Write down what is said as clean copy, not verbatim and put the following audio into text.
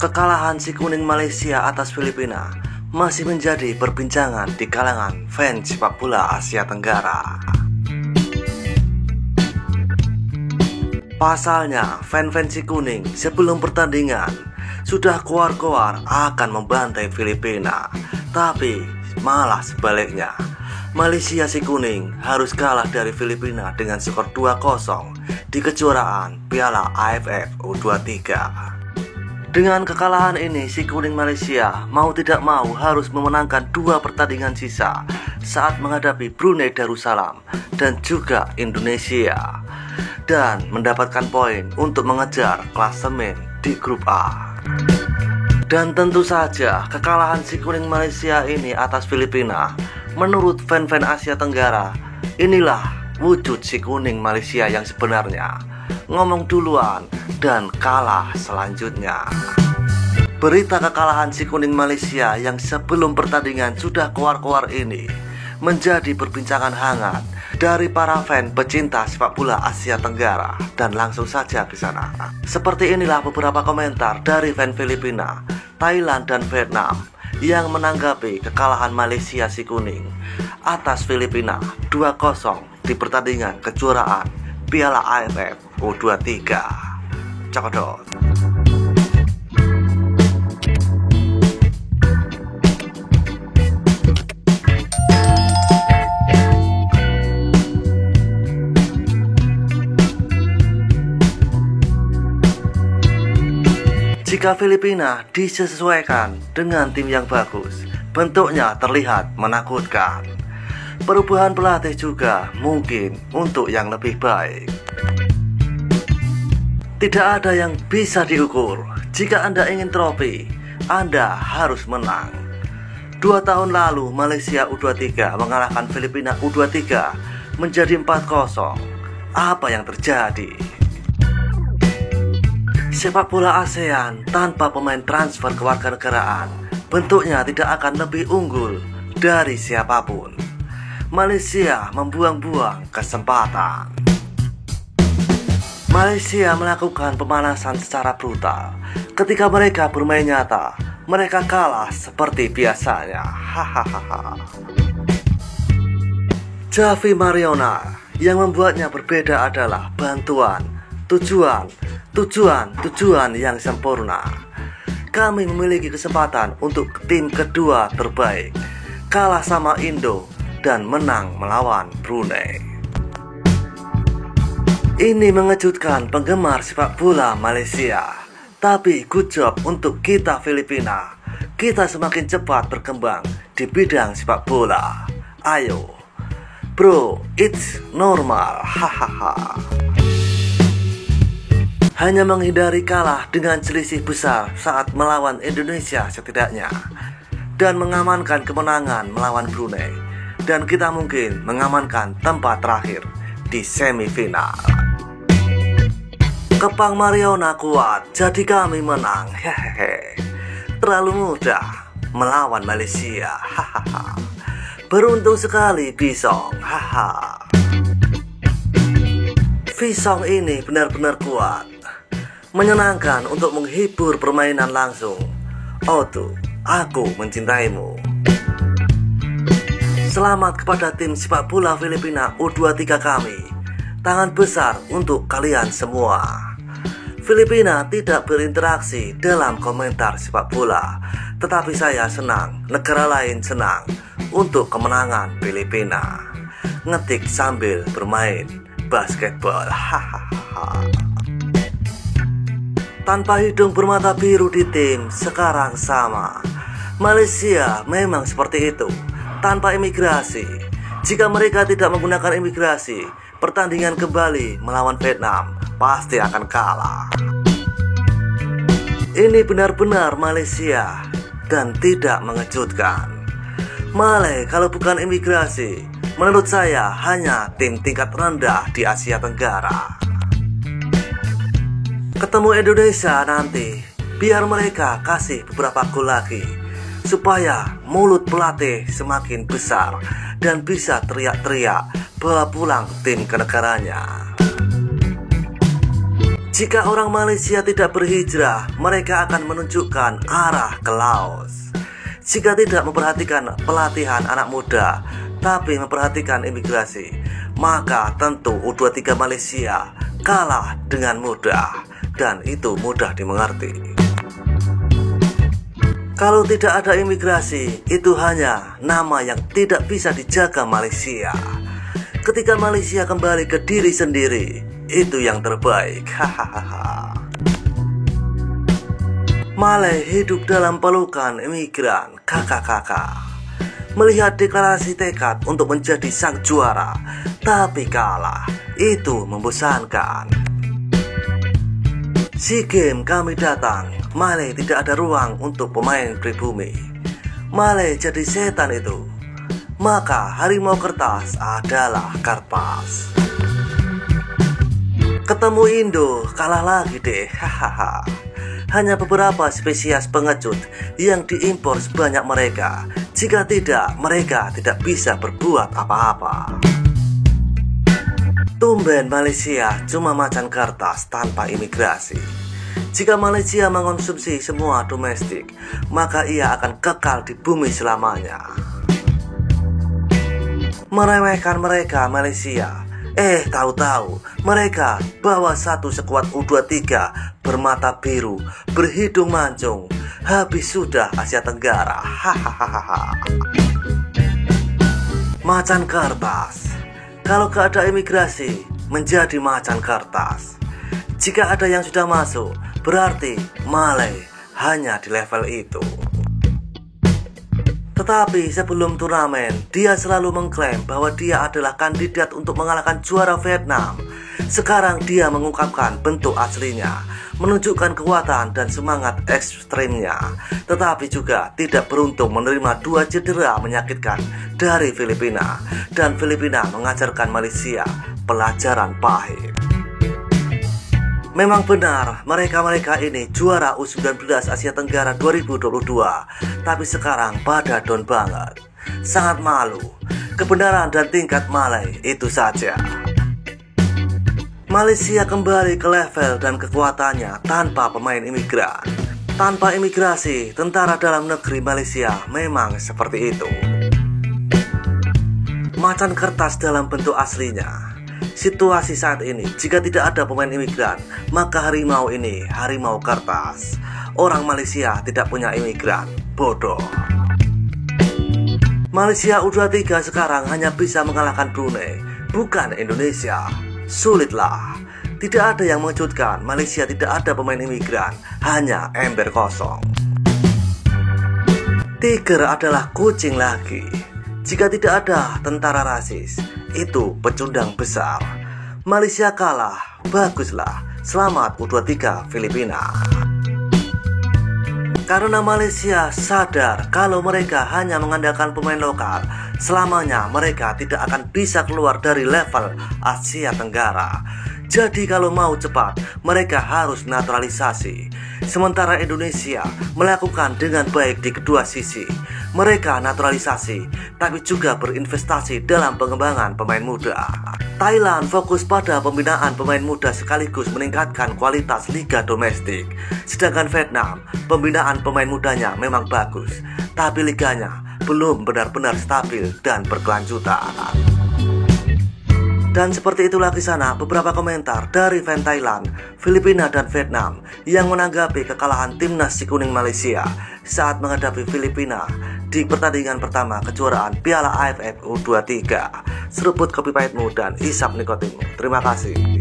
Kekalahan si kuning Malaysia atas Filipina masih menjadi perbincangan di kalangan fans sepak bola Asia Tenggara. Pasalnya, fan-fan si kuning sebelum pertandingan sudah koar-koar akan membantai Filipina, tapi malah sebaliknya. Malaysia si kuning harus kalah dari Filipina dengan skor 2-0 di kejuaraan Piala AFF U23. Dengan kekalahan ini, si kuning Malaysia mau tidak mau harus memenangkan 2 pertandingan sisa saat menghadapi Brunei Darussalam dan juga Indonesia, dan mendapatkan poin untuk mengejar klasemen di grup A. Dan tentu saja kekalahan si kuning Malaysia ini atas Filipina, menurut fan-fan Asia Tenggara, inilah wujud si kuning Malaysia yang sebenarnya. Ngomong duluan dan kalah selanjutnya. Berita kekalahan si kuning Malaysia yang sebelum pertandingan sudah keluar-keluar ini menjadi perbincangan hangat dari para fan pecinta sepak bola Asia Tenggara. Dan langsung saja ke sana. Seperti inilah beberapa komentar dari fan Filipina, Thailand dan Vietnam yang menanggapi kekalahan Malaysia si kuning atas Filipina 2-0 di pertandingan kejuaraan Piala AFF U23. Cokot. Jika Filipina disesuaikan dengan tim yang bagus, bentuknya terlihat menakutkan. Perubahan pelatih juga mungkin untuk yang lebih baik. Tidak ada yang bisa diukur. Jika Anda ingin trofi, Anda harus menang. 2 tahun lalu Malaysia U23 mengalahkan Filipina U23 menjadi 4-0. Apa yang terjadi? Sepak bola ASEAN tanpa pemain transfer kewarganegaraan bentuknya tidak akan lebih unggul dari siapapun. Malaysia membuang-buang kesempatan. Malaysia melakukan pemanasan secara brutal. Ketika mereka bermain nyata, mereka kalah seperti biasanya. Hahaha. Javi Mariona, yang membuatnya berbeda adalah bantuan, tujuan yang sempurna. Kami memiliki kesempatan untuk tim kedua terbaik, kalah sama Indo dan menang melawan Brunei. Ini mengejutkan penggemar sepak bola Malaysia. Tapi good job untuk kita Filipina. Kita semakin cepat berkembang di bidang sepak bola. Ayo bro, it's normal. Hahaha. Hanya menghindari kalah dengan selisih besar saat melawan Indonesia setidaknya, dan mengamankan kemenangan melawan Brunei. Dan kita mungkin mengamankan tempat terakhir di semifinal. Kepang Mariona kuat, jadi kami menang. Hehehe. Terlalu mudah melawan Malaysia. Hahaha. Beruntung sekali Pisong. Haha. Pisong ini benar-benar kuat, menyenangkan untuk menghibur permainan langsung. Oh tuh, aku mencintaimu. Selamat kepada tim sepak bola Filipina U23 kami. Tangan besar untuk kalian semua. Filipina tidak berinteraksi dalam komentar sepak bola, tetapi saya senang, negara lain senang untuk kemenangan Filipina. Ngetik sambil bermain basketball. Hahaha. Tanpa hidung bermata biru di tim sekarang sama. Malaysia memang seperti itu, tanpa imigrasi. Jika mereka tidak menggunakan imigrasi, pertandingan kembali melawan Vietnam pasti akan kalah. Ini benar-benar Malaysia dan tidak mengejutkan. Malay kalau bukan imigrasi, menurut saya hanya tim tingkat rendah di Asia Tenggara. Ketemu Indonesia nanti, biar mereka kasih beberapa gol lagi, supaya mulut pelatih semakin besar dan bisa teriak-teriak bawa pulang tim ke negaranya. Jika orang Malaysia tidak berhijrah, mereka akan menunjukkan arah ke Laos. Jika tidak memperhatikan pelatihan anak muda, tapi memperhatikan imigrasi, maka tentu U23 Malaysia kalah dengan mudah, dan itu mudah dimengerti. Kalau tidak ada imigrasi, itu hanya nama yang tidak bisa dijaga Malaysia. Ketika Malaysia kembali ke diri sendiri, itu yang terbaik. Hahaha. Malay hidup dalam pelukan imigran kakak-kakak. Melihat deklarasi tekad untuk menjadi sang juara, tapi kalah, itu membosankan. SEA Games kami datang, Malay tidak ada ruang untuk pemain pribumi. Malay jadi setan itu. Maka harimau kertas adalah kertas. Ketemu Indo, kalah lagi deh. Hahaha. Hanya beberapa spesies pengecut yang diimpor sebanyak mereka. Jika tidak, mereka tidak bisa berbuat apa-apa. Tumben Malaysia cuma macan kertas tanpa imigrasi. Jika Malaysia mengonsumsi semua domestik, maka ia akan kekal di bumi selamanya. Meremehkan mereka Malaysia, tahu-tahu mereka bawa satu skuad U23 bermata biru, berhidung mancung. Habis sudah Asia Tenggara. Hahaha. Macan kertas. Kalau gak ada imigrasi, menjadi macan kertas. Jika ada yang sudah masuk, berarti Malay hanya di level itu. Tetapi sebelum turnamen, dia selalu mengklaim bahwa dia adalah kandidat untuk mengalahkan juara Vietnam. Sekarang dia mengungkapkan bentuk aslinya, menunjukkan kekuatan dan semangat ekstrimnya. Tetapi juga tidak beruntung menerima 2 cedera menyakitkan dari Filipina. Dan Filipina mengajarkan Malaysia pelajaran pahit. Memang benar, mereka ini juara U19 Asia Tenggara 2022. Tapi sekarang pada down banget. Sangat malu. Kebenaran dan tingkat Malay itu saja. Malaysia kembali ke level dan kekuatannya tanpa pemain imigran. Tanpa imigrasi, tentara dalam negeri Malaysia memang seperti itu. Macan kertas dalam bentuk aslinya. Situasi saat ini, jika tidak ada pemain imigran, maka harimau ini harimau kertas. Orang Malaysia tidak punya imigran, bodoh. Malaysia U23 sekarang hanya bisa mengalahkan Brunei, bukan Indonesia. Sulitlah. Tidak ada yang mengejutkan, Malaysia tidak ada pemain imigran, hanya ember kosong. Tiger adalah kucing lagi. Jika tidak ada tentara rasis, itu pecundang besar. Malaysia kalah, baguslah. Selamat U23 Filipina. Karena Malaysia sadar kalau mereka hanya mengandalkan pemain lokal, selamanya mereka tidak akan bisa keluar dari level Asia Tenggara. Jadi kalau mau cepat, mereka harus naturalisasi. Sementara Indonesia melakukan dengan baik di kedua sisi. Mereka naturalisasi, tapi juga berinvestasi dalam pengembangan pemain muda. Thailand fokus pada pembinaan pemain muda sekaligus meningkatkan kualitas liga domestik. Sedangkan Vietnam, pembinaan pemain mudanya memang bagus, tapi liganya belum benar-benar stabil dan berkelanjutan. Dan seperti itulah di sana beberapa komentar dari fan Thailand, Filipina dan Vietnam yang menanggapi kekalahan timnas si kuning Malaysia saat menghadapi Filipina di pertandingan pertama kejuaraan Piala AFF U23. Seruput kopi pahitmu dan isap nikotinmu. Terima kasih.